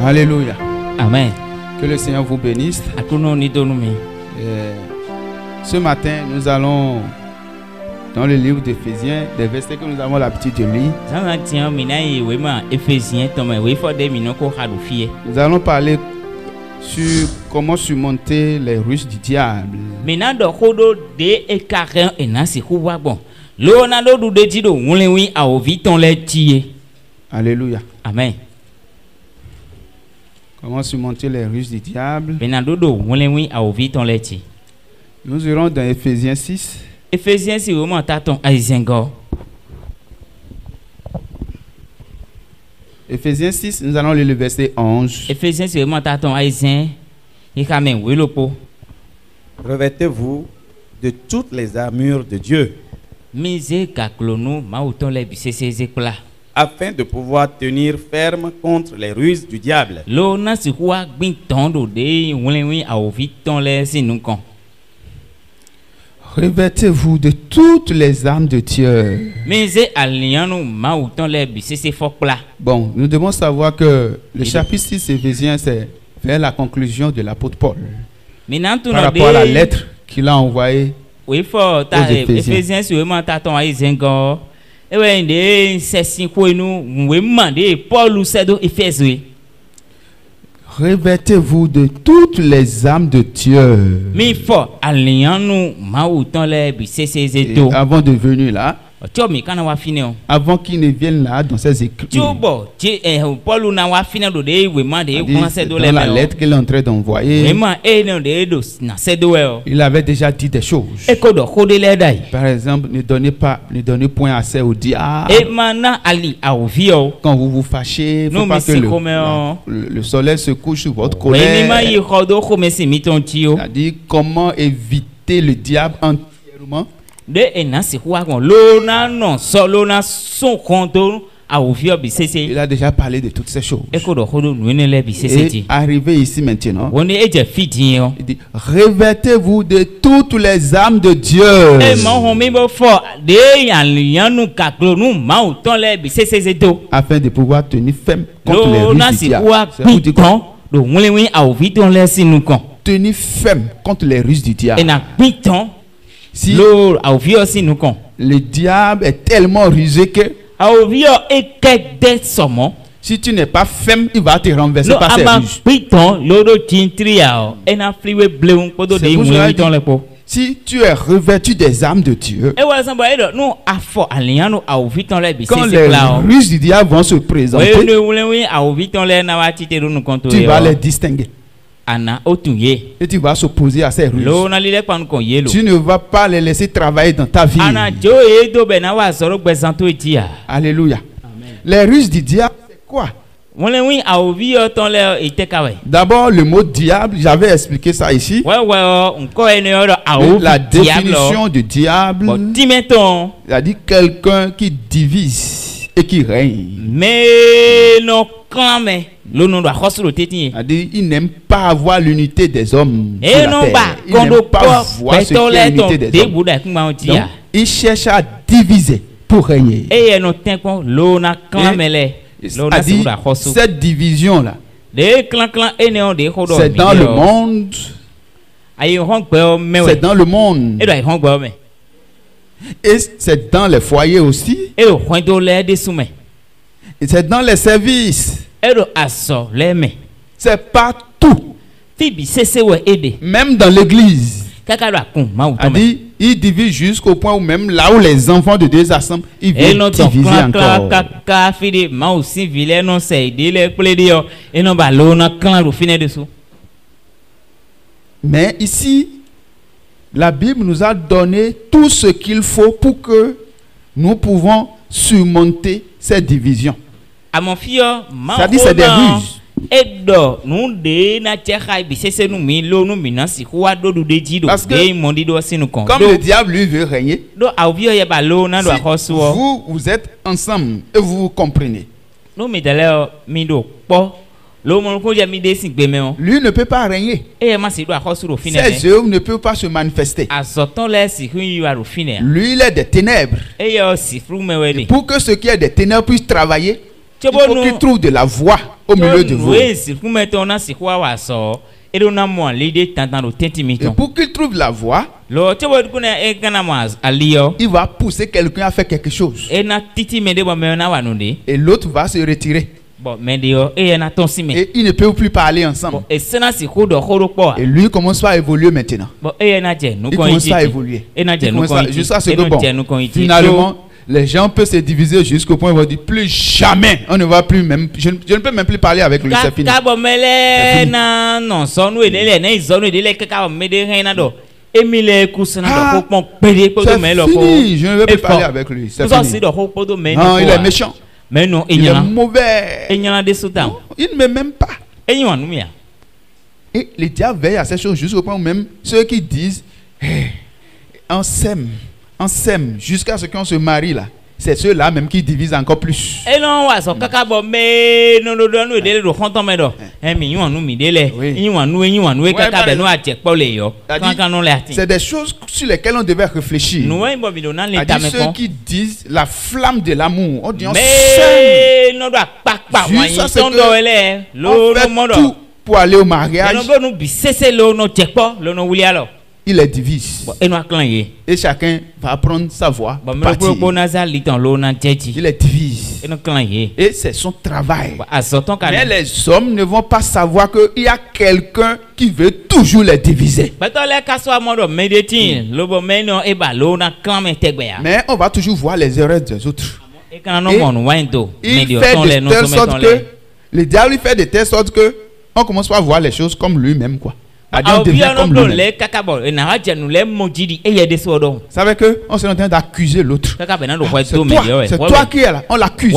Alléluia. Amen. Que le Seigneur vous bénisse. Ce matin, nous allons dans le livre d'Éphésiens, des versets que nous avons l'habitude de lire. Nous allons parler sur comment surmonter les ruses du diable. Alléluia. Amen. Comment surmonter les ruses du diable. Nous irons dans Éphésiens 6. Éphésiens si vraiment taton aizengo. Éphésiens 6, nous allons lire le verset 11. Éphésiens si vraiment taton aizen. Ikamen welopo. Revêtez-vous de toutes les armures de Dieu, Mise kaklono mauton le bisesezekla. afin de pouvoir tenir ferme contre les ruses du diable. Lo na si kwa gbin tondo de wenwi aoviton le sinukon. Revêtez-vous de toutes les armes de Dieu. Mise aliano mauton le bisesefokla. Bon, nous devons savoir que le chapitre 6 Éphésiens, c'est vers la conclusion de l'apôtre Paul. Par rapport à la lettre qu'il a envoyée oui, faut ta Éphésiens si vraiment taton aizengo. Ewe nde sesin ko inu we mande Paul ou sedo Éphèse. Revêtez-vous de toutes les armes de Dieu. Mi fo alianu mauton le bisesezeto. Avant de venir là, Tiomi kana wa fine o. avant qu'il ne vienne là dans ses écritures, Tiobo, Paul na wa fine do de we mande e dans commencer do le la lettre qu'il est en train d'envoyer, vraiment e no de do na sedo e o. il avait déjà dit des choses. E ko do ko de le dai. Par exemple, ne donnez point assez au diable. E mana ali aovi o. Quand vous vous fâchez, il ne Non, faut pas mais que c'est comme le soleil se couche sur votre We ni ma colère. yi khodo ko mesi miton tio. C'est-à-dire comment éviter le diable entièrement. De ena si kwa kon lo na no solo na son konto aovi o bisese. Il a déjà parlé de toutes ces choses. E ko do ko do nu ne le bisese Et ti. arrivé ici maintenant, Woni e je fiti o. il dit revêtez-vous de toutes les armes de Dieu. E mo hon mi bo fo de yanu kaklo nu ma o ton le bisese zeto. Afin de pouvoir tenir ferme contre les Lo na ruses du si kwa diable. Ça veut dire quoi? piton do wonwi aovi ton le sinu kon. Tenir ferme contre les ruses du E diable. na piton Si lo aovi o sinu kon. le diable est tellement rusé que Aovi o e kede somo. si tu n'es pas ferme, il va te renverser Lo par ses ama ruses. piton lo do tintria o. E na fliwe bleun podo de C'est pour cela wonwi qu'il ton le po. Si tu es revêtu des armes de Dieu, E wa sanbo e do no afo alianu aovi ton le quand bisese les kla o. ruses du diable vont se We présenter, no wonwi aovi ton le na wa tite do nu konto tu e vas o. les distinguer Ana otunye. et tu vas s'opposer à ces ruses. Lo na lile pan kon yelo. Tu ne vas pas les laisser travailler dans ta vie. Ana jo e do be na wa soro gbezanto etia. Alléluia. Les ruses du diable, c'est quoi? Won le wi aovi o ton le itekawe. D'abord, le mot diable, j'avais expliqué ça ici. We o nko ene o do aovi La diable. définition de diable, Bo timeton c'est-à-dire quelqu'un qui divise et qui règne. me no klame lo no do akosuro teti. C'est-à-dire il n'aime pas avoir l'unité des hommes sur E la no terre. ba Il n'aime kondo pas po voir ce beto qui est le ton l'unité des de hommes. buda kuma Donc, otia. il cherche à diviser pour régner. E no tenko lo na klame le. Lo na C'est-à-dire, sibuda akosu. cette division-là, De clan ene o de hodo. c'est dans le monde. Ayi hon pe o mewe. C'est dans le monde. E do ayi hon gbo me. Et c'est dans les foyers aussi. E do hon do le de sume. Et c'est dans les services. E do aso le me. C'est partout. Fibi sese we ede. Même dans l'église. Kaka do akun ma o A ton me. dit, il divise jusqu'au point où même là où les enfants de Dieu s'assemblent, il E vient no ton diviser clan encore. kaka fidi ma o si vile no se de le ple de yo. E no ba lo na clan do fine dessous. Mais ici, la Bible nous a donné tout ce qu'il faut pour que nous pouvons surmonter ces divisions. A mon fio ma C'est-à-dire, c'est des ruses. Edo nu de na checha bisese nu mi lo nu mi na si kwa do du de ji do Parce que de mondi do sinu kon. Comme le diable lui veut régner, Do avio ye ba lo na do si akosu. vous êtes ensemble et vous vous comprenez, No mi dele mi do po Lui ne peut pas régner. Ses œuvres ne peuvent pas se manifester. Lui, il est des ténèbres. Et pour que ceux qui sont des ténèbres puissent travailler, il faut qu'ils trouvent de la voix au milieu de vous. Et pour qu'il trouve la voix, il va pousser quelqu'un à faire quelque chose. Et l'autre va se retirer. Et il ne peut plus parler ensemble. Et lui commence à évoluer maintenant. Il commence à évoluer. Jusqu'à ce que, bon, finalement, les gens peuvent se diviser jusqu'au point où ils vont dire plus jamais, on ne va plus même, je ne peux même plus parler avec lui, c'est fini. C'est fini, je ne veux plus parler avec lui, c'est fini. Non, il est méchant. Il est mauvais. Il ne m'aime même pas. Et le diable veille à ces choses jusqu'au point où même ceux qui disent hey, on s'aime jusqu'à ce qu'on se marie là. C'est ceux-là même qui divisent encore plus. C'est des choses sur lesquelles on devait réfléchir. Ceux qui disent la flamme de l'amour, on dit on s'aime jusqu'à ce qu'on fait tout pour aller au mariage. Il les divise. Et chacun va prendre sa voix. Il les divise. Et c'est son travail. Mais les hommes ne vont pas savoir qu'il y a quelqu'un qui veut toujours les diviser. Mais on va toujours voir les erreurs des autres. Et il fait de telle sorte que le diable fait de telle sorte que on commence pas à voir les choses comme lui-même, quoi. On devient comme lui-même. Vous savez qu'on est en train d'accuser l'autre. C'est toi qui es là. On l'accuse.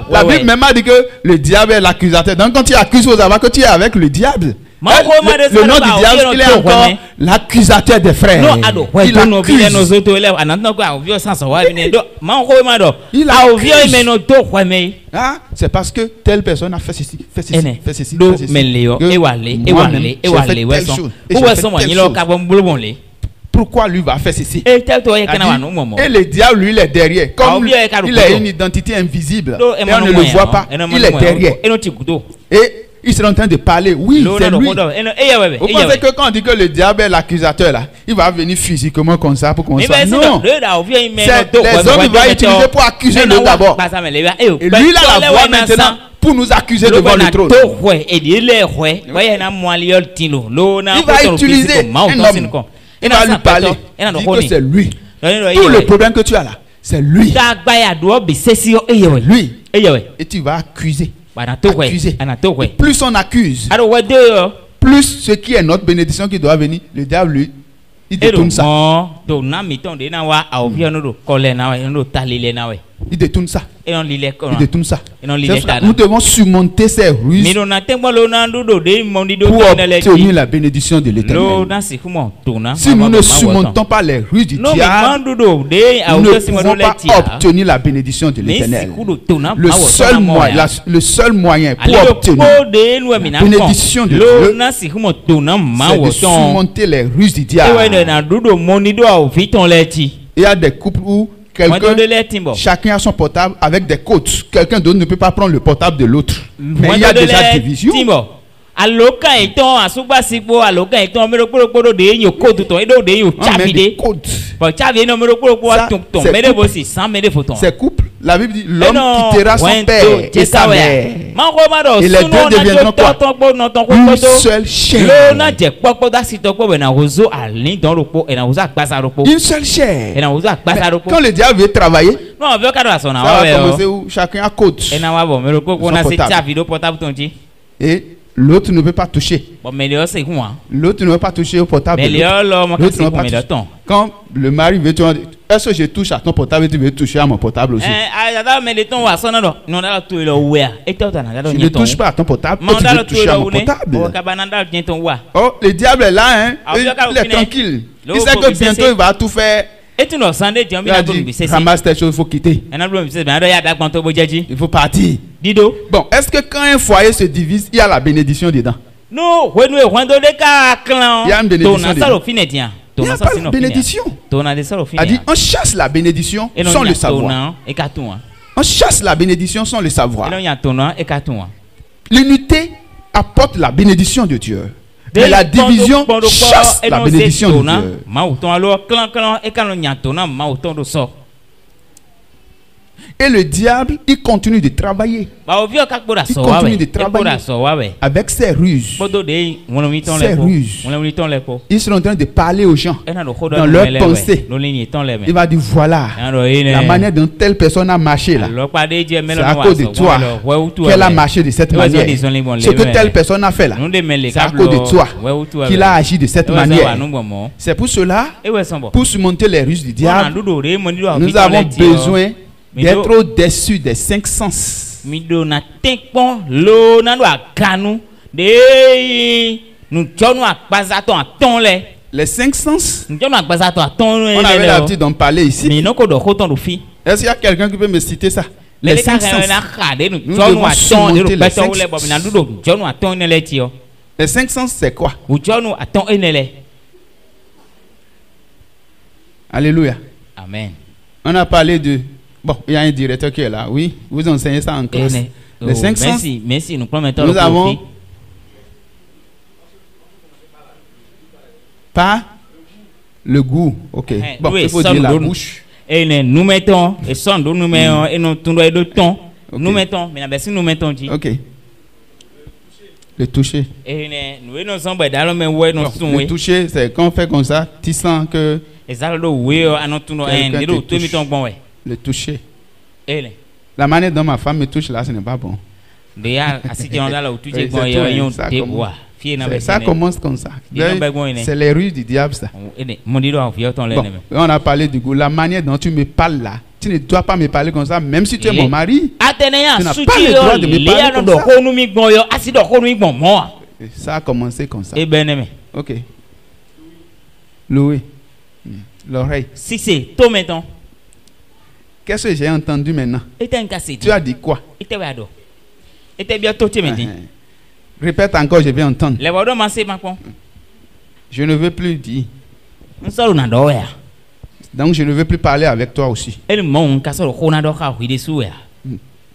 La Bible même a dit que le diable est l'accusateur. Donc quand tu accuses, il faut savoir que tu es avec le diable. Le nom du diable, il est encore l'accusateur des frères. Il accuse. C'est parce que telle personne a fait ceci, fait ceci, fait ceci. Pourquoi lui va faire ceci? Et le diable, lui, il est derrière. Comme il a une identité invisible, et on ne le voit pas, il est derrière. Et ils sont en train de parler. Oui, c'est lui. Vous pensez que quand on dit que le diable est l'accusateur là, il va venir physiquement comme ça pour commencer? Non. C'est les hommes qu'il va utiliser pour accuser l'autre d'abord. Et lui, il a la voix maintenant pour nous accuser devant le trône. Il va utiliser un homme. Il va lui parler. Dire que c'est lui. Tout le problème que tu as là, c'est lui. Lui. Et tu vas accuser. Accuser. Et plus on accuse, plus ce qui est notre bénédiction qui doit venir, le diable lui, il détourne ça. Il détourne ça. Il détourne ça. Nous devons surmonter ces ruses pour obtenir la bénédiction de l'Éternel. Si nous ne surmontons pas les ruses du diable, nous ne pouvons pas obtenir la bénédiction de l'Éternel. Le seul moyen pour obtenir la bénédiction de Dieu, c'est de surmonter les ruses du diable. Il y a des couples où chacun a son portable avec des codes. Quelqu'un d'autre ne peut pas prendre le portable de l'autre. Mais il y a déjà division. C'est couple. La Bible dit l'homme quittera son père et sa mère. Et les deux deviendront quoi? Une seule chair. Une seule chair. Quand le diable veut travailler, ça va commencer où chacun a code. Et l'autre ne peut pas toucher. L'autre ne peut pas toucher au portable. Quand le mari veut, est-ce que je touche à ton portable et tu veux toucher à mon portable aussi? Je ne touche pas à ton portable et tu veux toucher à mon portable. Oh, le diable est là, hein? Il est tranquille. Il sait que bientôt il va tout faire. Il a dit, ramasse tes choses, il faut quitter. Il faut partir. Bon, est-ce que quand un foyer se divise, il y a la bénédiction dedans? Non, il y a une bénédiction dedans. Il n'y a pas de bénédiction. A dit, on chasse la bénédiction sans le savoir. On chasse la bénédiction sans le savoir. L'unité apporte la bénédiction de Dieu. Mais la division chasse la bénédiction de Dieu. Et le diable, il continue de travailler. Il continue de travailler avec ses ruses. Ses ruses. Ils sont en train de parler aux gens dans leur pensée. Il va dire voilà, la manière dont telle personne a marché là, c'est à cause de toi qu'elle a marché de cette manière. Ce que telle personne a fait là, c'est à cause de toi qu'il a agi de cette manière. C'est pour cela, pour surmonter les ruses du diable, nous avons besoin d'être au-dessus des 5 sens. Les 5 sens, on avait l'habitude d'en parler ici. Est-ce qu'il y a quelqu'un qui peut me citer ça? Les 5 sens. Nous devons surmonter les 5 sens. Les 5 sens, c'est quoi? Alléluia. Amen. On a parlé de... Bon, il y a un directeur qui est là. Oui, vous enseignez ça en classe. Les 5 sens. Merci. Nous avons... Pas le goût. Ok. Bon, il faut dire la bouche. Nous mettons, et sans nous mettons, et nous mettons, nous mettons. Ok. Le toucher. Le toucher, c'est quand on fait comme ça, tu sens que... Le toucher. La manière dont ma femme me touche là, ce n'est pas bon. Ça commence comme ça. C'est les ruses du diable ça. Bon, on a parlé du goût. La manière dont tu me parles là, tu ne dois pas me parler comme ça, même si tu es mon mari. Tu n'as pas le droit de me parler comme ça. Ça a commencé comme ça. Ok. Louis. L'oreille. Si c'est toi maintenant. Qu'est-ce que j'ai entendu maintenant? Tu as dit quoi? Répète encore, je vais entendre. Je ne veux plus dire. Donc je ne veux plus parler avec toi aussi.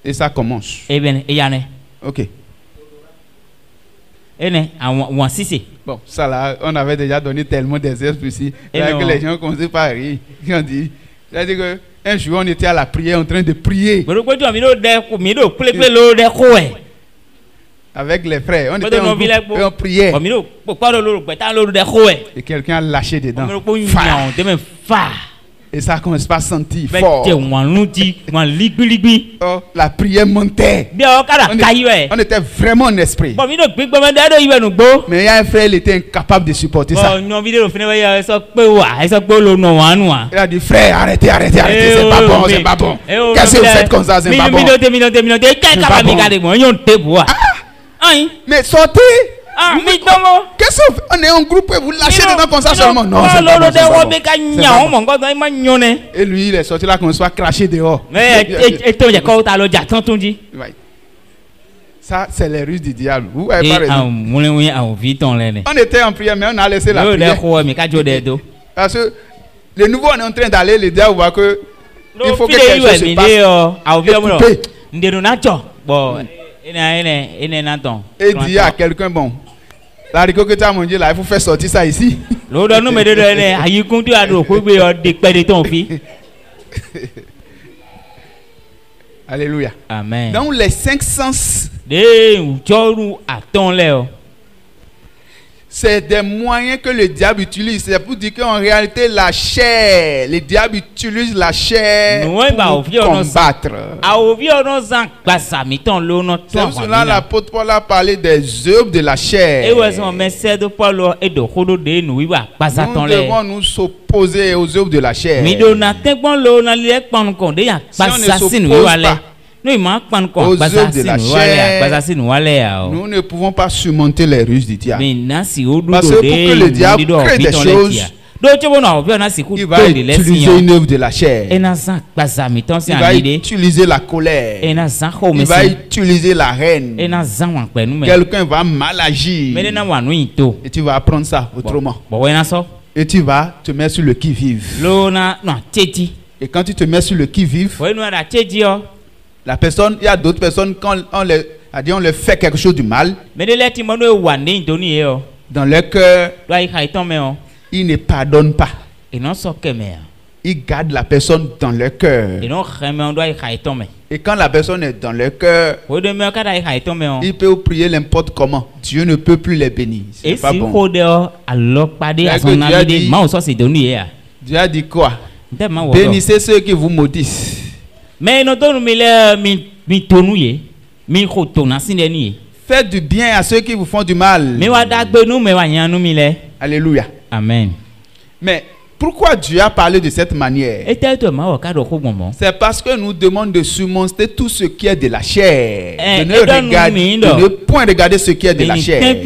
Et ça commence. Ok. Bon, ça là, on avait déjà donné tellement d'exemples ici. Que les gens commençaient par rire. Ils ont dit, c'est-à-dire que un jour, on était à la prière en train de prier. Avec les frères. On était en prière. Et quelqu'un a lâché dedans. Et ça commence pas à sentir fort. Oh, la prière montait. On était vraiment en esprit. Mais il y a un frère, il était incapable de supporter ça. Il a dit, frère, arrêtez, c'est pas bon, c'est pas bon. Qu'est-ce que vous faites comme ça, c'est pas bon. Mais sortez. Qu'est-ce qu'on est en groupe et vous lâchez dedans comme ça seulement? Non, c'est pas bon. Et lui, il est sorti là qu'on soit craché dehors. Ça, c'est les ruses du diable. Vous avez pas raison. On était en prière, mais on a laissé la prière. Parce que le nouveau, on est en train d'aller, le diable voit que il faut que quelque chose se passe. Et dit à quelqu'un, bon, l'haricot que tu as mangé là, il faut faire sortir ça ici. Alléluia. Amen. Donc les 5 sens, c'est des moyens que le diable utilise. C'est pour dire qu'en réalité, la chair, le diable utilise la chair pour combattre. C'est pour cela que l'apôtre Paul a parlé des œuvres de la chair. Nous devons nous opposer aux œuvres de la chair. Si on ne s'oppose pas aux œuvres de la chair, nous ne pouvons pas surmonter les ruses du diable. Parce que pour que le diable crée des choses, Il va utiliser une œuvre de la chair. Il va utiliser la colère. Il va utiliser la haine. Quelqu'un va mal agir. Et tu vas apprendre ça autrement. Et tu vas te mettre sur le qui-vive. Et quand tu te mets sur le qui-vive, la personne, il y a d'autres personnes, quand on leur fait quelque chose du mal, dans leur cœur, ils ne pardonnent pas. Ils gardent la personne dans leur cœur. Et quand la personne est dans leur cœur, il peut prier n'importe comment. Dieu ne peut plus les bénir. C'est pas bon. Dieu a dit quoi? Bénissez ceux qui vous maudissent. Faites du bien à ceux qui vous font du mal. Alléluia. Amen. Mais pourquoi Dieu a parlé de cette manière? C'est parce que nous demandons de surmonter tout ce qui est de la chair. De ne point regarder ce qui est de la chair. Si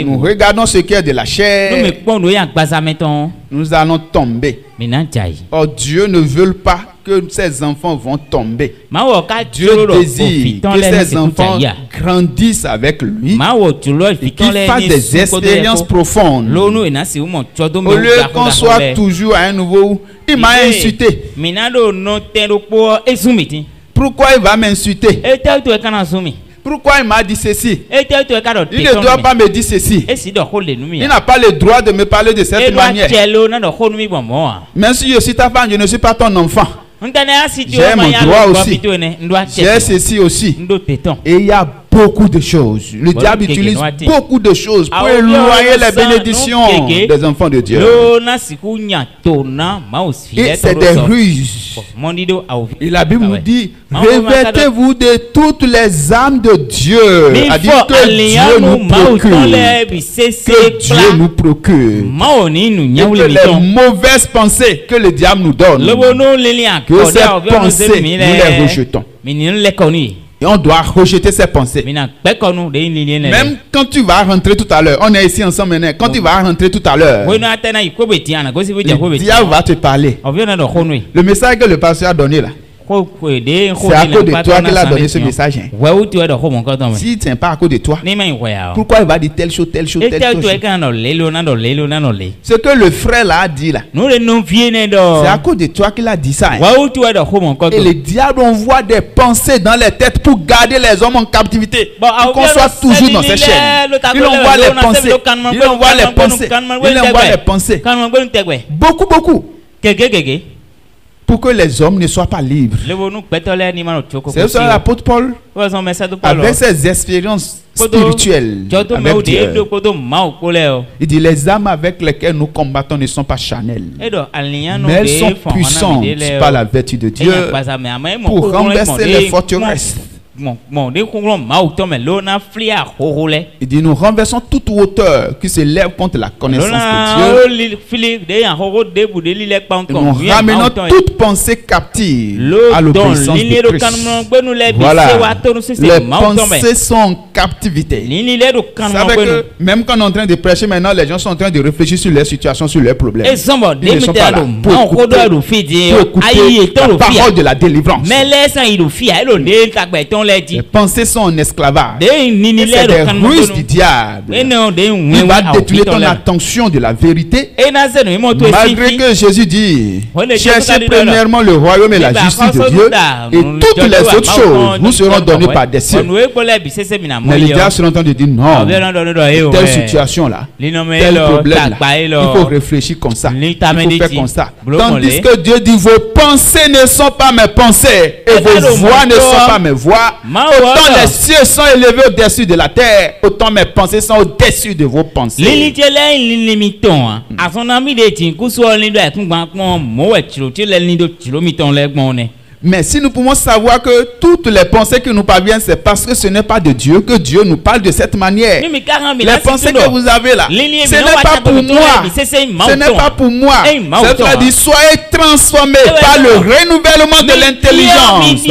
nous regardons ce qui est de la chair, nous allons tomber. Or Dieu ne veut pas que ses enfants vont tomber. Dieu désire que ses enfants grandissent avec lui et qu'ils fassent des expériences profondes. Au lieu qu'on soit toujours à un nouveau, il m'a insulté. Pourquoi il va m'insulter? Pourquoi il m'a dit ceci? Il ne doit pas me dire ceci. Il n'a pas le droit de me parler de cette manière. Même si je suis ta femme, je ne suis pas ton enfant. J'ai mon droit aussi. J'ai ceci aussi. Et il y a beaucoup de choses. Le diable utilise beaucoup de choses pour éloigner les bénédictions des enfants de Dieu. Et c'est des ruses. Et la Bible nous dit, revêtez-vous de toutes les âmes de Dieu. A dit que Dieu nous procure. Que Dieu nous procure. Et que les mauvaises pensées que le diable nous donne, que ces pensées, nous les rejetons. Et on doit rejeter ces pensées. Même quand tu vas rentrer tout à l'heure, on est ici ensemble maintenant. Quand tu vas rentrer tout à l'heure, le diable va te parler. Le message que le pasteur a donné là, c'est à cause de toi qu'il a donné ce message. S'il ne tient pas à cause de toi, pourquoi il va dire telle chose, telle chose, telle chose? Ce que le frère là a dit là, c'est à cause de toi qu'il a dit ça. Et le diable envoie des pensées dans les têtes pour garder les hommes en captivité. Pour qu'on soit toujours dans ces chaînes. Il envoie les pensées. Il envoie les pensées. Il envoie les pensées. Beaucoup, beaucoup. Pour que les hommes ne soient pas libres. C'est ça l'apôtre Paul, avec ses expériences spirituelles avec Dieu, il dit les âmes avec lesquelles nous combattons ne sont pas charnelles, mais elles sont puissantes par la vertu de Dieu pour renverser les forteresses. Il dit nous renversons toute hauteur qui se lève contre la connaissance de Dieu. Et nous ramenons toute pensée captive à l'obéissance de Christ. Voilà, les pensées sont en captivité. Vous savez que même quand on est en train de prêcher maintenant, les gens sont en train de réfléchir sur leur situation, sur leurs problèmes. Ils ne sont pas là pour écouter la parole de la délivrance. Les pensées sont en esclavage. C'est des ruses du diable. Il va détourner ton attention de la vérité. Malgré que Jésus dit, cherchez premièrement le royaume et la justice de Dieu, et toutes les autres choses vous seront données par des cieux. Mais le diable se entend de dire non, telle situation là, tel problème là, il faut réfléchir comme ça, il faut faire comme ça. Tandis que Dieu dit, vos pensées ne sont pas mes pensées et vos voix ne sont pas mes voix. Autant les cieux sont élevés au-dessus de la terre, autant mes pensées sont au-dessus de vos pensées. Mais si nous pouvons savoir que toutes les pensées qui nous parviennent, c'est parce que ce n'est pas de Dieu que Dieu nous parle de cette manière. Les pensées que vous avez là, ce n'est pas pour moi. Ce n'est pas pour moi. C'est-à-dire, soyez transformés par le renouvellement de l'intelligence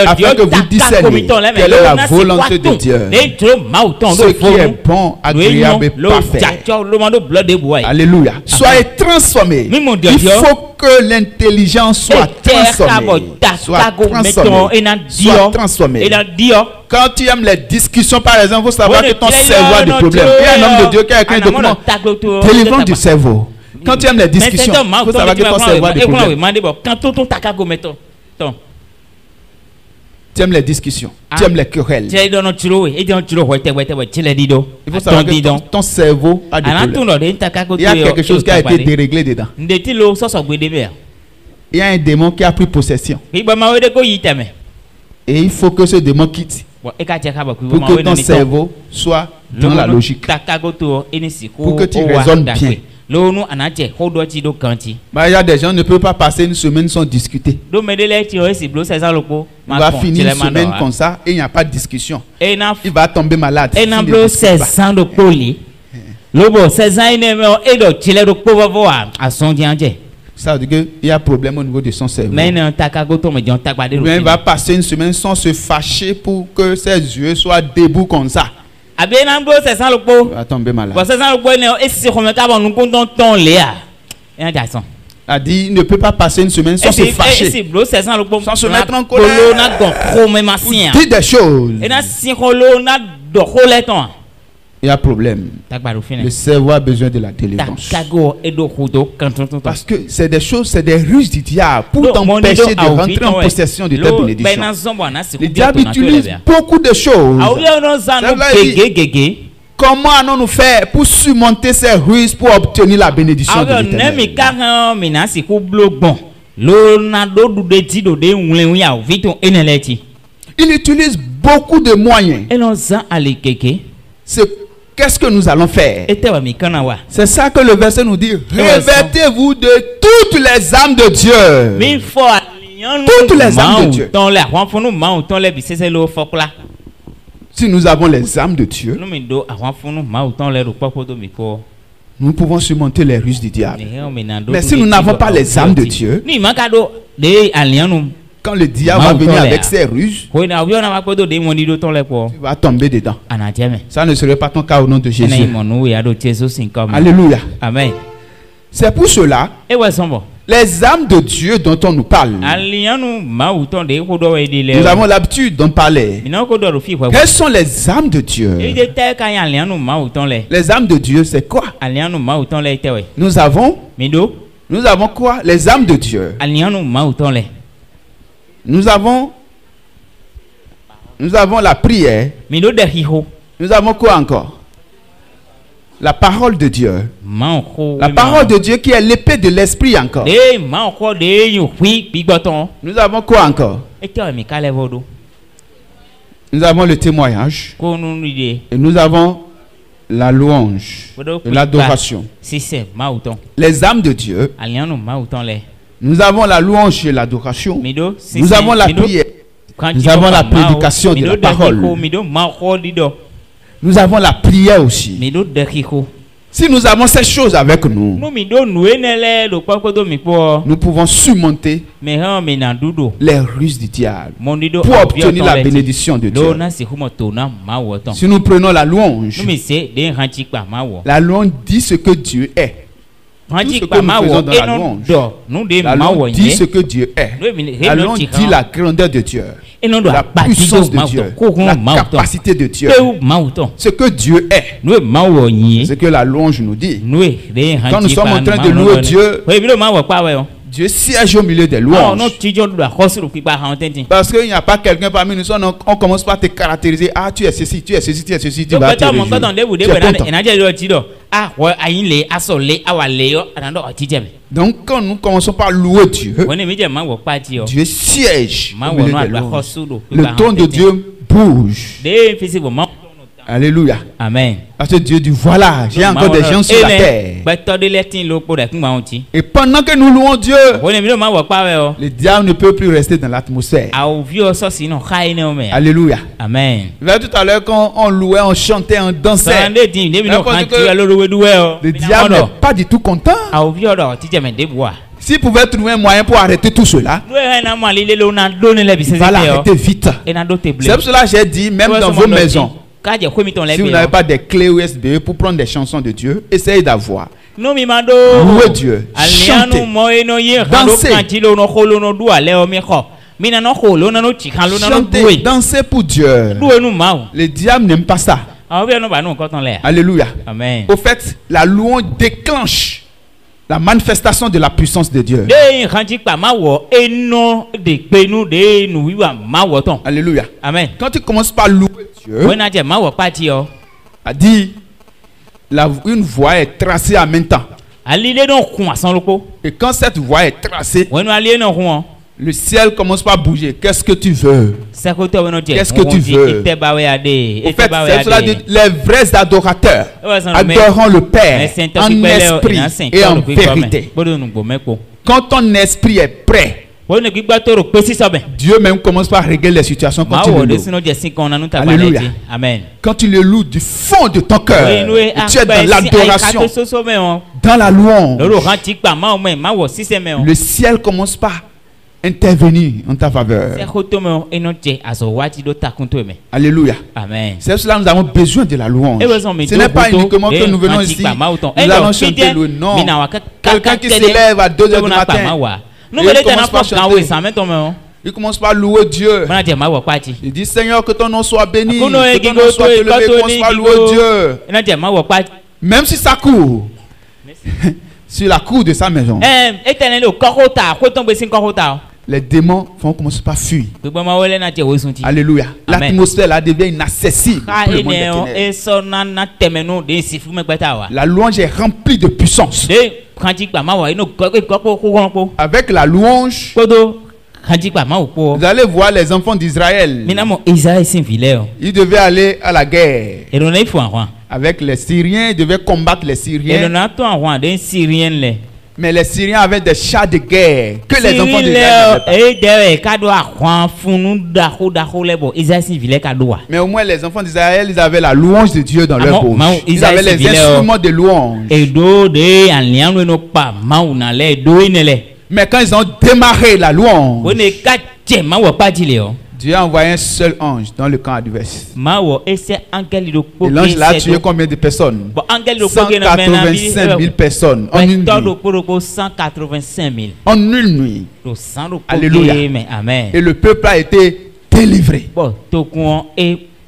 afin que vous discerniez quelle est la volonté de Dieu, ce qui est bon, agréable et parfait. Alléluia. Soyez transformés. Il faut que l'intelligence soit transformée. Soit transformée. Quand tu aimes les discussions, par exemple, il faut savoir que ton cerveau a des problèmes. Il y a un homme de Dieu qui a écrit un document délivrant du cerveau. Quand tu aimes les discussions, il faut savoir que ton cerveau a des problèmes. Tu aimes les discussions, tu aimes les querelles. Il faut savoir que ton cerveau a des problèmes. Il y a quelque chose qui a été déréglé dedans. Il y a un démon qui a pris possession. Et il faut que ce démon quitte pour que ton cerveau soit dans la logique, pour que tu raisonnes bien. Il y a des gens qui ne peuvent pas passer une semaine sans discuter. On va finir une semaine comme ça et il n'y a pas de discussion. Il va tomber malade. Ça veut dire qu'il y a un problème au niveau de son cerveau. Il va passer une semaine sans se fâcher pour que ses yeux soient debout comme ça. Il va tomber malade. A dit, il ne peut pas passer une semaine sans se fâcher, sans se mettre en colère, pour dire des choses. Il y a problème. Le cerveau a besoin de la délivrance. Parce que c'est des choses, c'est des ruses du diable pour t'empêcher de rentrer en possession de ta bénédiction. Le diable utilise beaucoup de choses. Comment allons-nous faire pour surmonter ces ruses pour obtenir la bénédiction de l'Éternel? Il utilise beaucoup de moyens. Qu'est-ce que nous allons faire? C'est ça que le verset nous dit. Revêtez-vous de toutes les âmes de Dieu. Toutes les âmes de Dieu. Si nous avons les âmes de Dieu, nous pouvons surmonter les ruses du diable. Mais si nous n'avons pas les âmes de Dieu, quand le diable va venir avec ses ruses, tu vas tomber dedans. Ça ne serait pas ton cas au nom de Jésus. Alléluia. Amen. C'est pour cela, les âmes de Dieu dont on nous parle, nous avons l'habitude d'en parler. Quelles sont les âmes de Dieu? Les âmes de Dieu, c'est quoi? Nous avons quoi? Les âmes de Dieu. Nous avons la prière. Nous avons quoi encore? La parole de Dieu. La parole de Dieu qui est l'épée de l'esprit encore. Nous avons quoi encore? Nous avons le témoignage. Et nous avons la louange et l'adoration. Les âmes de Dieu. Nous avons la louange et l'adoration. Nous avons la prière. Nous avons la prédication de la parole. Nous avons la prière aussi. Si nous avons ces choses avec nous, nous pouvons surmonter les ruses du diable pour obtenir la bénédiction de Dieu. Si nous prenons la louange dit ce que Dieu est. Tout ce que nous faisons dans la louange, la louange dit ce que Dieu est. La louange dit la grandeur de Dieu, la puissance de Dieu, la capacité de Dieu, ce que Dieu est. Ce que la louange nous dit. Quand nous sommes en train de louer Dieu, Dieu siège au milieu des louanges. Parce qu'il n'y a pas quelqu'un parmi nous, on commence par te caractériser. Ah, tu es ceci, tu es ceci, tu es ceci, tu vas te réjouir. Donc quand nous commençons par louer Dieu, Dieu siège au milieu des louanges. Le ton de Dieu bouge. Alléluia. Amen. Parce que Dieu dit voilà, j'ai encore des gens sur la terre. Et pendant que nous louons Dieu, le diable ne peut plus rester dans l'atmosphère. Alléluia. Amen. Tout à l'heure quand on louait, on chantait, on dansait, le diable n'est pas du tout content. S'il pouvait trouver un moyen pour arrêter tout cela, il va l'arrêter vite. C'est pour cela que j'ai dit, même dans vos maisons, si vous n'avez pas des clés USB pour prendre des chansons de Dieu, essayez d'avoir. Louez Dieu, chantez, dansez. Chantez, dansez pour Dieu. Le diable n'aime pas ça. Alléluia. Amen. Au fait, la louange déclenche la manifestation de la puissance de Dieu. Alléluia. Amen. Quand tu commences par louer Dieu, a dit, une voie est tracée en même temps. Et quand cette voie est tracée, le ciel commence par bouger. Qu'est-ce que tu veux? Qu'est-ce que tu veux? En fait, c'est cela dit, les vrais adorateurs adoreront le Père en esprit et en vérité. Quand ton esprit est prêt, Dieu même commence par régler les situations quand tu le loues. Alléluia. Amen. Quand tu le loues du fond de ton cœur, tu es dans l'adoration, dans la louange, le ciel commence par intervenir en ta faveur. Alléluia. Amen. C'est cela que nous avons besoin de la louange. Ce n'est pas uniquement que nous venons ici, nous allons chanter le nom. Quelqu'un qui se lève à 2h du matin, il commence par louer Dieu. Il dit Seigneur, que ton nom soit béni, que ton nom soit élevé, il commence par louer Dieu. Même si ça court sur la cour de sa maison, les démons vont commencer par fuir. Alléluia. L'atmosphère là devient inaccessible. La louange est remplie de puissance. Avec la louange, vous allez voir les enfants d'Israël. Ils devaient aller à la guerre. Avec les Syriens, ils devaient combattre les Syriens. Mais les Syriens avaient des chars de guerre que les enfants d'Israël n'avaient pas. Mais au moins les enfants d'Israël, ils avaient la louange de Dieu dans leur bouche. Ils avaient les instruments de louange. Mais quand ils ont démarré la louange, Dieu a envoyé un seul ange dans le camp adverse. Et l'ange l'a tué combien de personnes? 185 000 personnes en une nuit. En une nuit. Alléluia. Et le peuple a été délivré.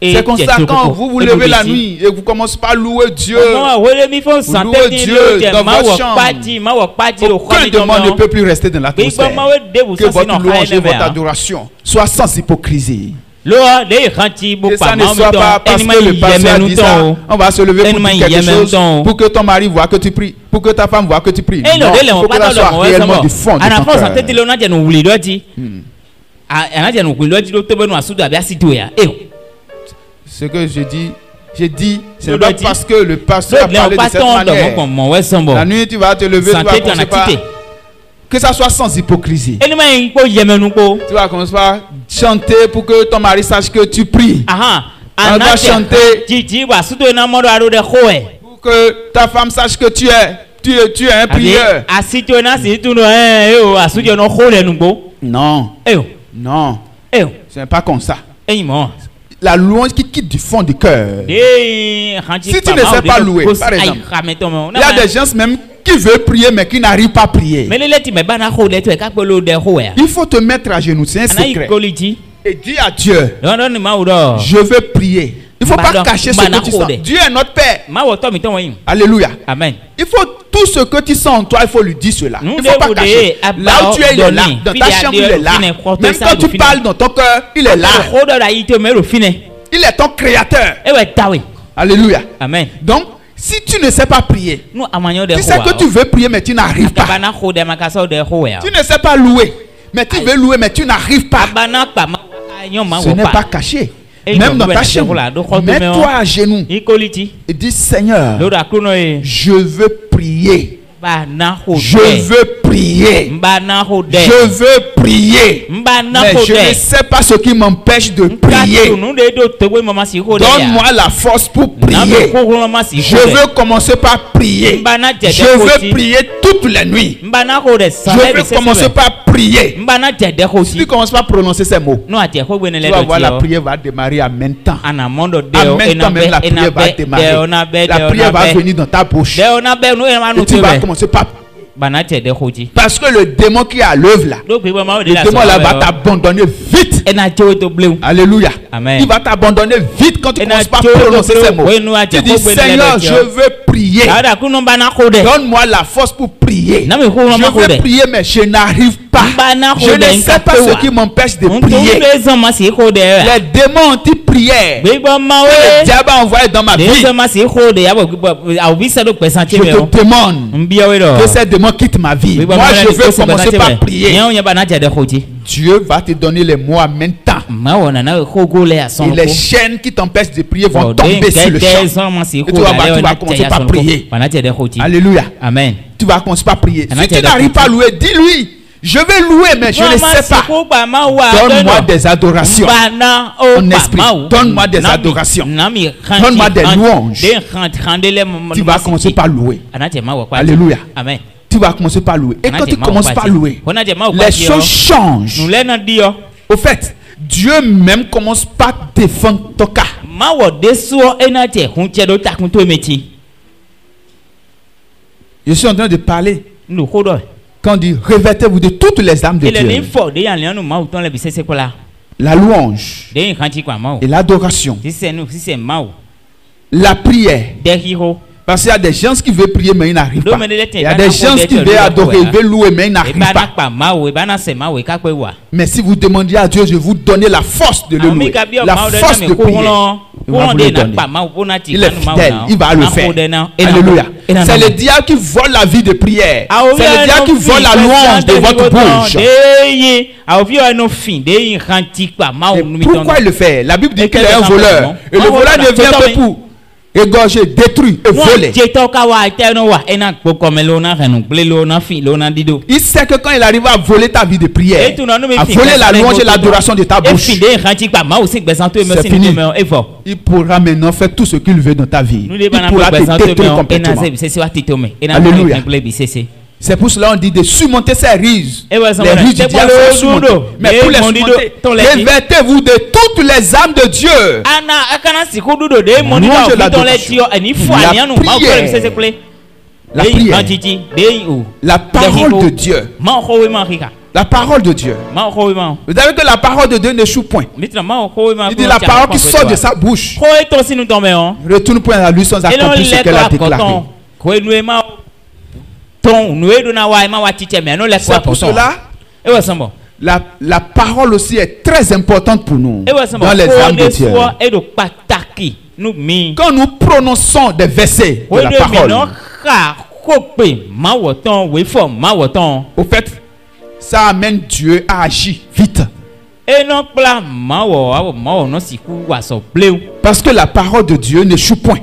C'est comme ça quand vous levez la nuit et vous commencez par louer Dieu. Vous louez Dieu dans votre chambre. Aucun démon ne peut plus rester dans l'atmosphère. Que votre louange et votre adoration soient sans hypocrisie. Et ça ne soit pas parce que le pasteur a dit ça, on va se lever pour dire quelque chose, pour que ton mari voit que tu pries, pour que ta femme voit que tu pries. Non, il faut que ça soit réellement du fond de ton cœur. Ce que j'ai dit, c'est pas parce que le pasteur a parlé de cette manière. La nuit, tu vas te lever, tu vas commencer par... Que ça soit sans hypocrisie. Tu vas commencer par chanter pour que ton mari sache que tu pries. On va chanter pour que ta femme sache que tu es un prieur. Non. Non. Ce n'est pas comme ça. La louange qui quitte du fond du cœur. Si tu ne sais pas louer, par exemple, il y a des gens même qui veulent prier mais qui n'arrivent pas à prier. Il faut te mettre à genoux, c'est un secret. Et dis à Dieu, je veux prier. Il ne faut pas cacher ce que tu sens. Dieu est notre Père. Alléluia. Amen. Il faut tout ce que tu sens en toi, il faut lui dire cela. Il ne faut pas cacher. Là où tu es, il est là. Dans ta chambre, il est là. Même quand tu parles dans ton cœur, il est là. Il est ton créateur. Alléluia. Amen. Donc, si tu ne sais pas prier, tu sais que tu veux prier mais tu n'arrives pas. Tu ne sais pas louer, mais tu veux louer mais tu n'arrives pas. Ce n'est pas caché. même dans ta chambre, mets-toi à genoux et dis Seigneur, je veux prier. Je veux prier. Je veux prier. Mais je ne sais pas ce qui m'empêche de prier. Donne-moi la force pour prier. Je veux commencer par prier. Je veux prier toutes les nuits. Je veux commencer par prier. Si tu commences par prononcer ces mots, tu vas voir la prière va démarrer en même temps. En même temps, même la prière va démarrer. La prière va venir dans ta bouche. Et tu vas commencer par parce que le démon qui est à l'œuvre là, le démon là va t'abandonner vite. Alléluia. Amen. Il va t'abandonner vite quand tu commences par prononcer ces mots. Tu dis Seigneur, je veux prier. Donne-moi la force pour prier. Je veux prier mais je n'arrive pas. Je ne sais pas ce qui m'empêche de prier. Les démons anti-prière, le diable a envoyé dans ma vie. Je te demande que ces démons quittent ma vie. Moi je veux commencer par prier. Dieu va te donner les mots en même temps. Et les chaînes qui t'empêchent de prier vont tomber sur le champ. Et tu vas commencer par prier. Alléluia. Amen. Tu vas commencer par prier. Si tu n'arrives pas à louer, dis-lui. Je vais louer, mais je ne sais pas. Donne-moi des adorations. En esprit. Donne-moi des adorations. Donne-moi des louanges. Tu vas commencer par louer. Alléluia. Amen. Tu vas commencer par louer. Et quand tu commences par louer, les choses changent. Au fait, Dieu même commence par défendre ton cas. Je suis en train de parler. Quand on dit revêtez-vous de toutes les âmes de Dieu. La louange et l'adoration. La prière. Parce qu'il y a des gens qui veulent prier mais ils n'arrivent pas. Il y a des gens qui veulent adorer, ils veulent louer mais ils n'arrivent pas. Mais si vous demandiez à Dieu, je vais vous donner la force de le louer, la force de prier. Il va vous le donner. Il est fidèle, il va le faire. Alléluia. C'est le diable qui vole la vie de prière. C'est le diable qui vole la louange de votre bouche. Et pourquoi il le fait? La Bible dit qu'il est un voleur. Et le voleur ne vient que pour égorger, détruire et voler. Il sait que quand il arrive à voler ta vie de prière, à voler la louange et l'adoration de ta bouche, c'est fini. Il pourra maintenant faire tout ce qu'il veut dans ta vie. Il pourra te détruire complètement. Alléluia. C'est pour cela qu'on dit de surmonter ces ruses. Les ruses du diable sont surmontées. Mais pour les surmonter, revêtez-vous de toutes les âmes de Dieu. La prière. La parole de Dieu. La parole de Dieu. Vous savez que la parole de Dieu n'échoue point. Il dit la parole qui sort de sa bouche retourne point à lui sans accomplir ce qu'elle a déclaré. C'est pour cela la parole aussi est très importante pour nous dans les âmes de Dieu. Quand nous prononçons des versets de la parole, au fait, ça amène Dieu à agir vite. Parce que la parole de Dieu n'échoue point.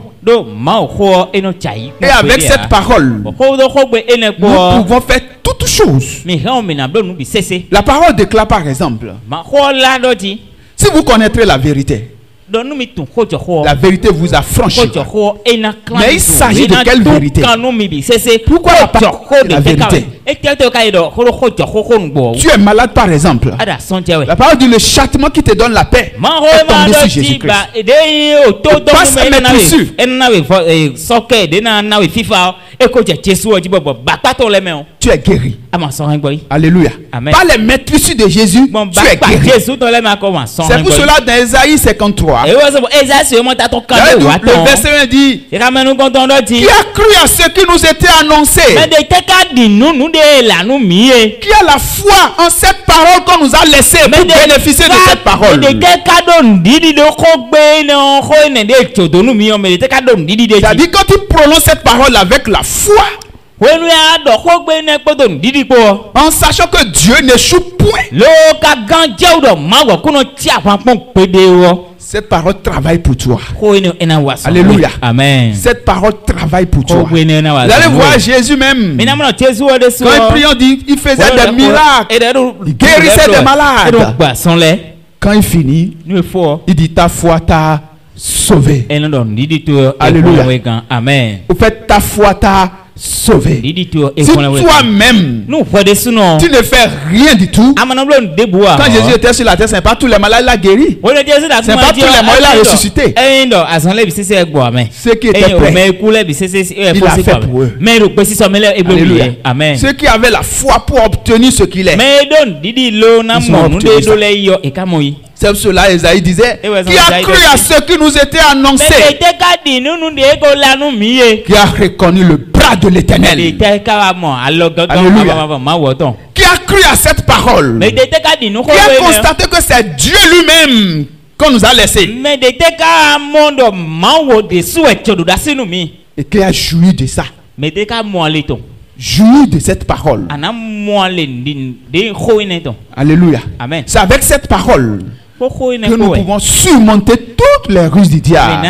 Et avec cette parole, nous pouvons faire toutes choses. La parole déclare par exemple, si vous connaîtrez la vérité, la vérité vous affranchira. Mais il s'agit de quelle vérité? Pourquoi la parole de la vérité? Tu es malade par exemple. La parole dit le châtiment qui te donne la paix est tombé sur Jésus-Christ. Passe à mettre dessus. Tu es guéri. Alléluia. Par les maîtres issus de Jésus, tu es guéri. C'est pour cela dans Ésaïe 53, le verset 1 dit, qui a cru à ce qui nous était annoncé, qui a la foi en cette parole qu'on nous a laissée pour bénéficier de cette parole. C'est-à-dire quand tu prononces cette parole avec la foi, en sachant que Dieu n'échoue point. cette parole travaille pour toi. Alléluia. Amen. Cette parole travaille pour toi. Vous allez voir Jésus même. Quand il priait, il faisait des miracles. Il guérissait des malades. Quand il finit, il dit ta foi t'a sauvé. Alléluia. Amen. Au fait, ta foi t'a sauvé. Si toi-même tu ne fais rien du tout, quand Jésus était sur la terre, ce n'est pas tous les malades qu'il a guéris, ce n'est pas tous les morts qu'il a ressuscités. Ceux qui étaient prêts, il a fait pour eux. Alléluia. Amen. Ceux qui avaient la foi pour obtenir ce qu'il est, ils sont obtenus. C'est cela Esaïe disait, qui a cru à ce qui nous était annoncé, qui a reconnu le bras de l'Éternel. Alléluia. Qui a cru à cette parole, qui a constaté que c'est Dieu lui-même qu'on nous a laissé, et qui a joui de ça, joui de cette parole. Alléluia. Amen. C'est avec cette parole que nous pouvons surmonter toutes les ruses du diable.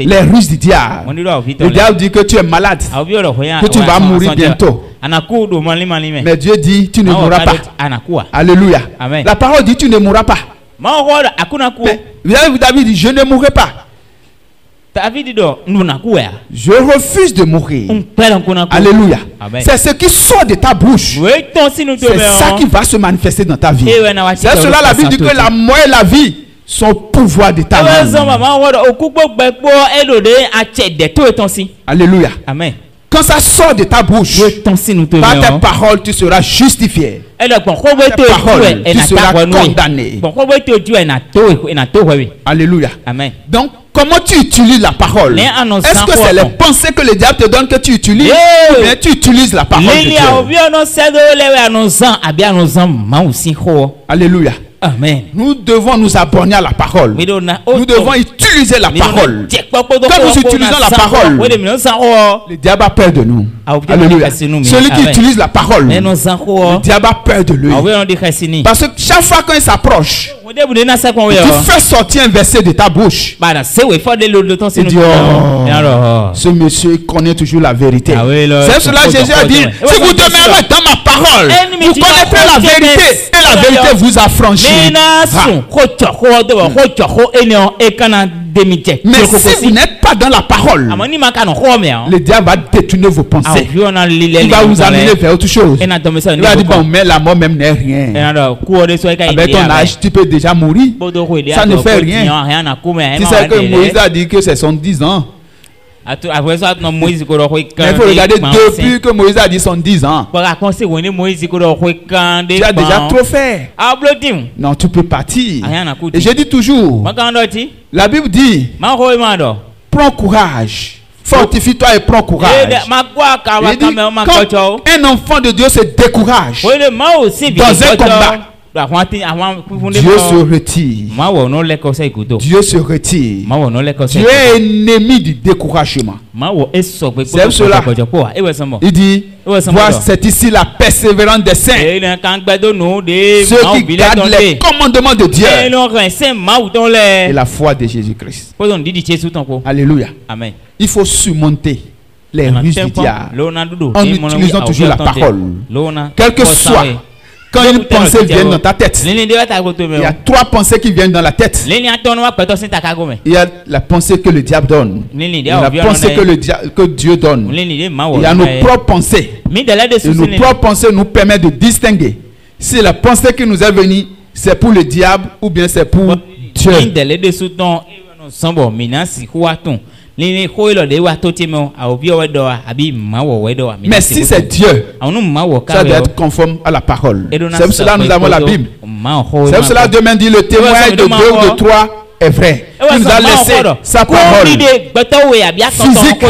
Les ruses du diable. Le diable dit que tu es malade, que tu vas mourir bientôt. Mais Dieu dit tu ne mourras pas. Alléluia. Amen. La parole dit tu ne mourras pas. Mais David dit je ne mourrai pas. Je refuse de mourir. Alléluia. C'est ce qui sort de ta bouche. C'est ça qui va se manifester dans ta vie. C'est cela la Bible dit que la mort et la vie sont au pouvoir de ta main. Alléluia. Amen. Quand ça sort de ta bouche, par tes paroles, tu seras justifié. Par tes paroles, tu seras condamné. Alléluia. Amen. Donc, comment tu utilises la parole? Est-ce que c'est les pensées que le diable te donne que tu utilises? Ou bien tu utilises la parole de Dieu? Alléluia. Amen. Nous devons nous abonner à la parole. Nous devons utiliser la parole. Quand nous utilisons la parole, le diable a peur de nous. Alléluia. Celui qui utilise la parole, le diable a peur de lui. Parce que chaque fois qu'il s'approche, tu fais sortir un verset de ta bouche. Il dit, oh, ce monsieur connaît toujours la vérité. C'est cela que Jésus a dit, si vous demeurez dans ma parole, vous connaîtrez la vérité et la vérité vous affranchit. Mais si vous n'êtes pas dans la parole, le diable va détourner vos pensées. Il va vous amener vers autre chose. Il va dire, bon, mais la mort même n'est rien. Avec ton âge, tu peux déjà mourir. Ça ne fait rien. Tu sais que Moïse a dit que c'est 110 ans. Il faut regarder depuis que Moïse a dit 110 ans. Tu as déjà trop fait. Non, tu peux partir. Et je dis toujours, la Bible dit, prends courage. Fortifie-toi et prends courage. Il dit, quand un enfant de Dieu se décourage dans un combat, Dieu se retire. Dieu se retire. Dieu est ennemi du découragement. C'est cela. Il dit, vois, c'est ici la persévérance des saints. Ceux qui gardent les commandements de Dieu et la foi de Jésus-Christ. Alléluia. Amen. Il faut surmonter les ruses du diable en utilisant toujours la parole. Quel que soit. Quand une pensée vient dans ta tête, il y a trois pensées qui viennent dans la tête. Il y a la pensée que le diable donne. Il y a la pensée que Dieu donne. Il y a nos propres pensées. Et nos propres pensées nous permettent de distinguer si la pensée qui nous est venue, c'est pour le diable ou bien c'est pour Dieu. Mais si c'est Dieu, ça doit être conforme à la parole. C'est pour cela que nous avons la Bible. C'est pour cela que Dieu m'a dit le témoignage de 2 ou de 3 est vrai. Il nous a laissé sa parole physique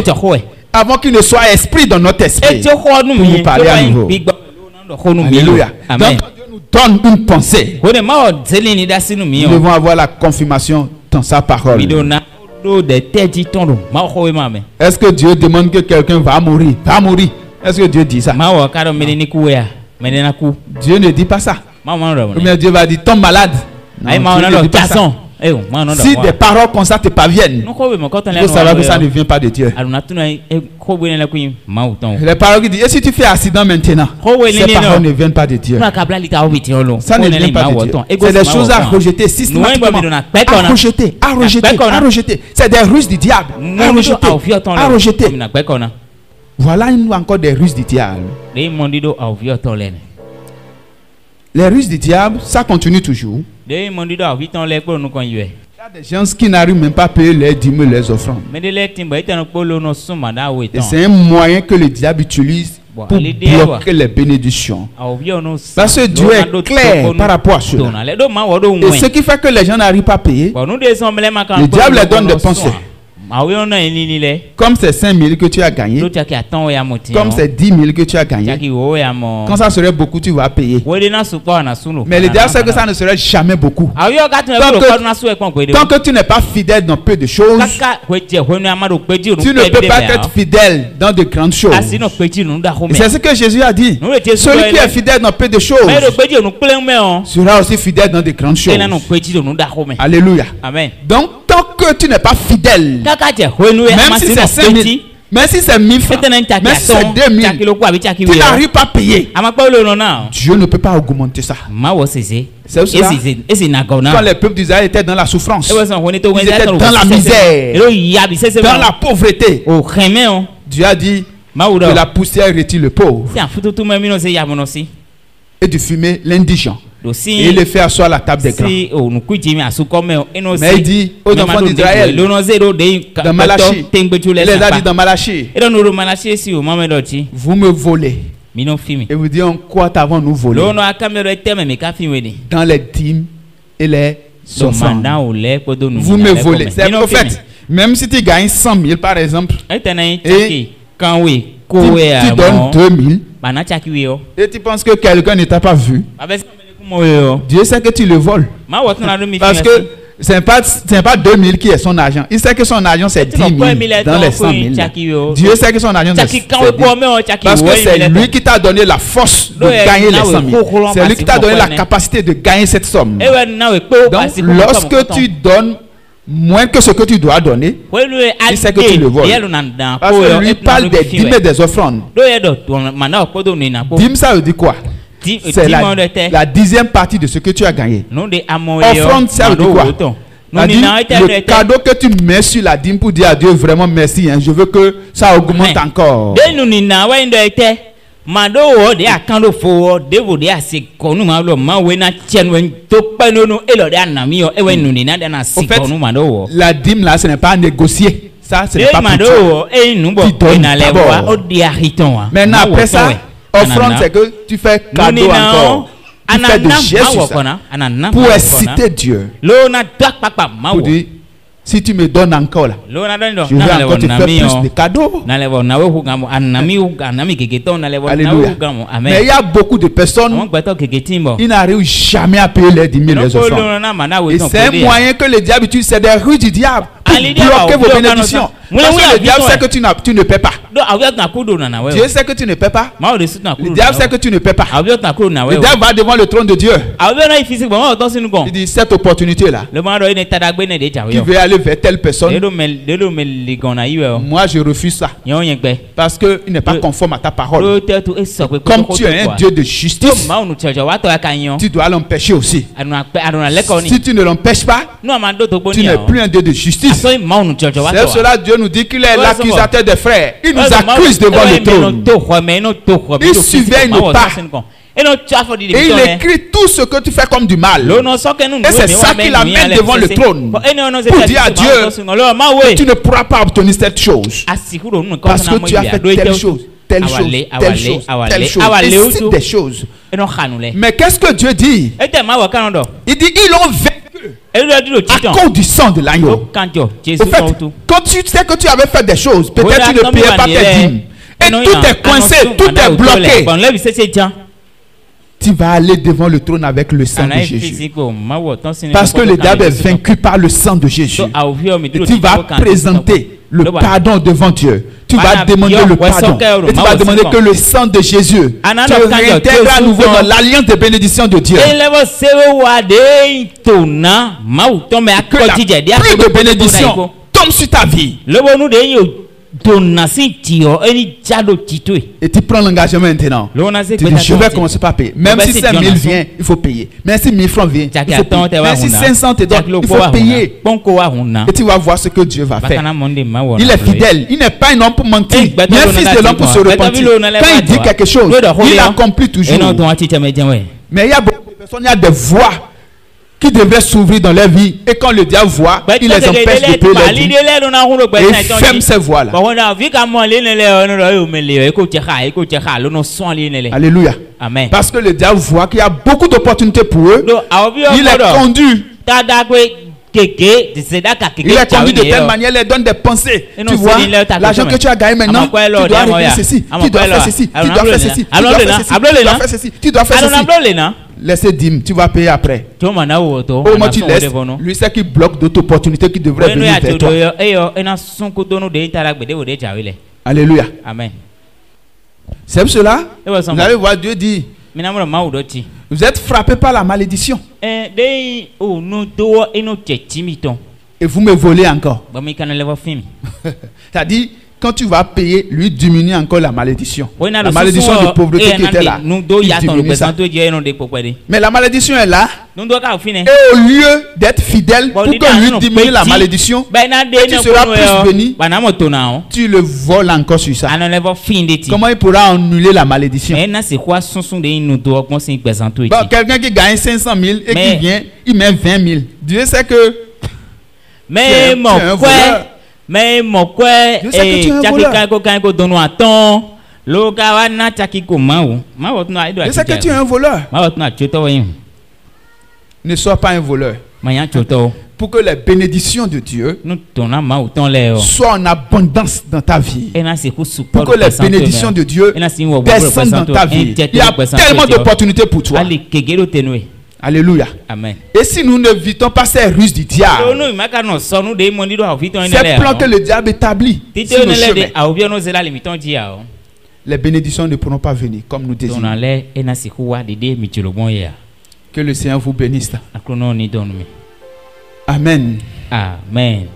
avant qu'il ne soit esprit dans notre esprit pour nous parler à nouveau. Alléluia. Donc quand Dieu nous donne une pensée, nous devons avoir la confirmation dans sa parole. Est-ce que Dieu demande que quelqu'un va mourir? Va mourir. Est-ce que Dieu dit ça? Dieu ne dit pas ça. Ou bien Dieu va dire tombe malade. Si des paroles comme ça te parviennent, il faut savoir que ça ne vient pas de Dieu. Les paroles qui disent, et si tu fais accident maintenant, ces paroles ne viennent pas de Dieu. Ça ne vient pas de Dieu. C'est des choses à rejeter systématiquement. À rejeter, à rejeter, à rejeter. C'est des ruses du diable. À rejeter, à rejeter. Voilà encore des ruses du diable. Les ruses du diable, ça continue toujours. Il y a des gens qui n'arrivent même pas à payer les dîmes et les offrandes. Et c'est un moyen que le diable utilise pour bloquer les bénédictions. Parce que Dieu est clair par rapport à cela. Et ce qui fait que les gens n'arrivent pas à payer, le diable leur donne des pensées. Comme c'est 5 000 que tu as gagné, comme c'est 10 000 que tu as gagné, quand ça serait beaucoup, tu vas payer. Mais le diable sait que ça ne serait jamais beaucoup. Tant que tu n'es pas fidèle dans peu de choses, tu ne peux pas être fidèle dans de grandes choses. Et c'est ce que Jésus a dit. Celui qui est fidèle dans peu de choses sera aussi fidèle dans de grandes choses. Alléluia. Donc, tant que tu n'es pas fidèle, même si c'est 5 000, même si c'est 1000 francs, même si c'est 2000, tu n'arrives pas à payer. Dieu ne peut pas augmenter ça. C'est cela. Quand les peuples d'Israël étaient dans la souffrance, ils étaient dans la misère, dans la pauvreté, Dieu a dit que la poussière retire le pauvre et du fumier l'indigent. Et il le fait asseoir à la table des grands. Mais il dit aux enfants d'Israël, dans Malachie, il les a dit dans Malachie, vous me volez. Et vous dites, en quoi t'avons-nous volé? Dans les dîmes et les offrandes. Vous me volez. C'est le prophète. Même si tu gagnes 100 000 par exemple, et tu donnes 2 000, et tu penses que quelqu'un ne t'a pas vu, Dieu sait que tu le voles. Parce que ce n'est pas 2000 qui est son argent. Il sait que son argent c'est 10 000 dans les 100 000. Dieu sait que son argent c'est 10 000. Parce que c'est lui qui t'a donné la force de gagner les 100 000. C'est lui qui t'a donné la capacité de gagner cette somme. Donc lorsque tu donnes moins que ce que tu dois donner, il sait que tu le voles. Parce que lui parle des dîmes et des offrandes. Dîme, ça veut dire quoi? C'est la 10e partie de ce que tu as gagné. Offrande, ça veut dire quoi? Le cadeau que tu mets sur la dîme pour dire à Dieu vraiment merci, hein, je veux que ça augmente encore. En fait, la dîme là, ce n'est pas à négocier. Ça, ce n'est pas pour toi. Tu donnes d'abord. Maintenant, après ça, offrande, c'est que tu fais cadeau encore. Tu fais de gestes sur ça pour exciter Dieu. Pour dire, si tu me donnes encore là, je vais encore te faire plus de cadeaux. Alléluia. Mais il y a beaucoup de personnes qui n'arrivent jamais à payer les 10 000 les offrandes. Et c'est un moyen que le diable utilise, c'est des rues du diable pour bloquer vos bénédictions. Parce que le diable sait que tu ne paies pas. Dieu sait que tu ne paies pas. Le diable sait que tu ne paies pas. Le diable va devant le trône de Dieu. Il dit, cette opportunité là, tu veux aller vers telle personne, moi je refuse ça. Parce qu'il n'est pas conforme à ta parole. Comme tu es un Dieu de justice, tu dois l'empêcher aussi. Si tu ne l'empêches pas, tu n'es plus un Dieu de justice. C'est cela Dieu nous dit qu'il est l'accusateur des frères. Il nous accuse devant le trône. Il surveille nos pas. Et il écrit tout ce que tu fais comme du mal. Et c'est ça qu'il amène devant le trône. Pour dire à Dieu que tu ne pourras pas obtenir cette chose. Parce que tu as fait telle chose, telle chose, telle chose, telle chose. Et cite des choses. Mais qu'est-ce que Dieu dit? Il dit, ils l'ont vaincu à cause du sang de l'agneau. Au fait, quand tu sais que tu avais fait des choses, peut-être tu ne payais pas tes dîmes. Et tout est coincé, tout est bloqué. Tu vas aller devant le trône avec le sang de Jésus. Parce que le diable est vaincu par le sang de Jésus. Et tu vas présenter le pardon devant Dieu. Tu vas demander le pardon. Et tu vas demander que le sang de Jésus te réintègre à nouveau dans l'alliance de bénédiction de Dieu. Que la pluie de bénédiction tombe sur ta vie. Et tu prends l'engagement maintenant. Tu dis, je vais commencer par payer. Même si 5 000 vient, il faut payer. Même si 1000 francs viennent, il faut payer. Même si 500 te donnent, il faut payer. Et tu vas voir ce que Dieu va faire. Il est fidèle. Il n'est pas un homme pour mentir. Il est un fils de l'homme pour se repentir. Quand il dit quelque chose, il accomplit toujours. Mais il y a beaucoup de personnes, il y a des voies qui devraient s'ouvrir dans leur vie, et quand le diable voit, il les empêche de payer leur dîme et il ferme ces voies-là. Alléluia. Amen. Parce que le diable voit qu'il y a beaucoup d'opportunités pour eux. Il les conduit. Il les conduit de telle manière, il leur donne des pensées. Tu vois, l'argent que tu as gagné maintenant, tu dois régler ceci, tu dois faire ceci, tu dois faire ceci, tu dois faire ceci, tu dois faire ceci. Laissez dîme, tu vas payer après. Au moment où tu laisses, lui c'est qui bloque d'autres opportunités qui devraient venir vers toi. Alléluia. Amen. C'est pour cela, vous allez voir Dieu dit, vous êtes frappé par la malédiction. Et vous me volez encore. C'est-à-dire, quand tu vas payer, lui diminue encore la malédiction. La malédiction de pauvreté qui était là. Mais la malédiction est là. Et au lieu d'être fidèle pour que lui diminue la malédiction, tu seras plus béni. Tu le voles encore sur ça. Comment il pourra annuler la malédiction? Bon, quelqu'un qui gagne 500 000 et qui vient, il met 20 000. Dieu sait que mais mon frère, mais mon frère, je sais que tu es un voleur. Ne sois pas un voleur. Pour que les bénédictions de Dieu soient en abondance dans ta vie. Pour que les bénédictions de Dieu descendent dans ta vie. Il y a tellement d'opportunités pour toi. Alléluia. Amen. Et si nous n'évitons pas ces ruses du diable, ces plans que le diable établit sur nos chemins, les bénédictions ne pourront pas venir comme nous désirons. Que le Seigneur vous bénisse. Amen. Amen. Amen.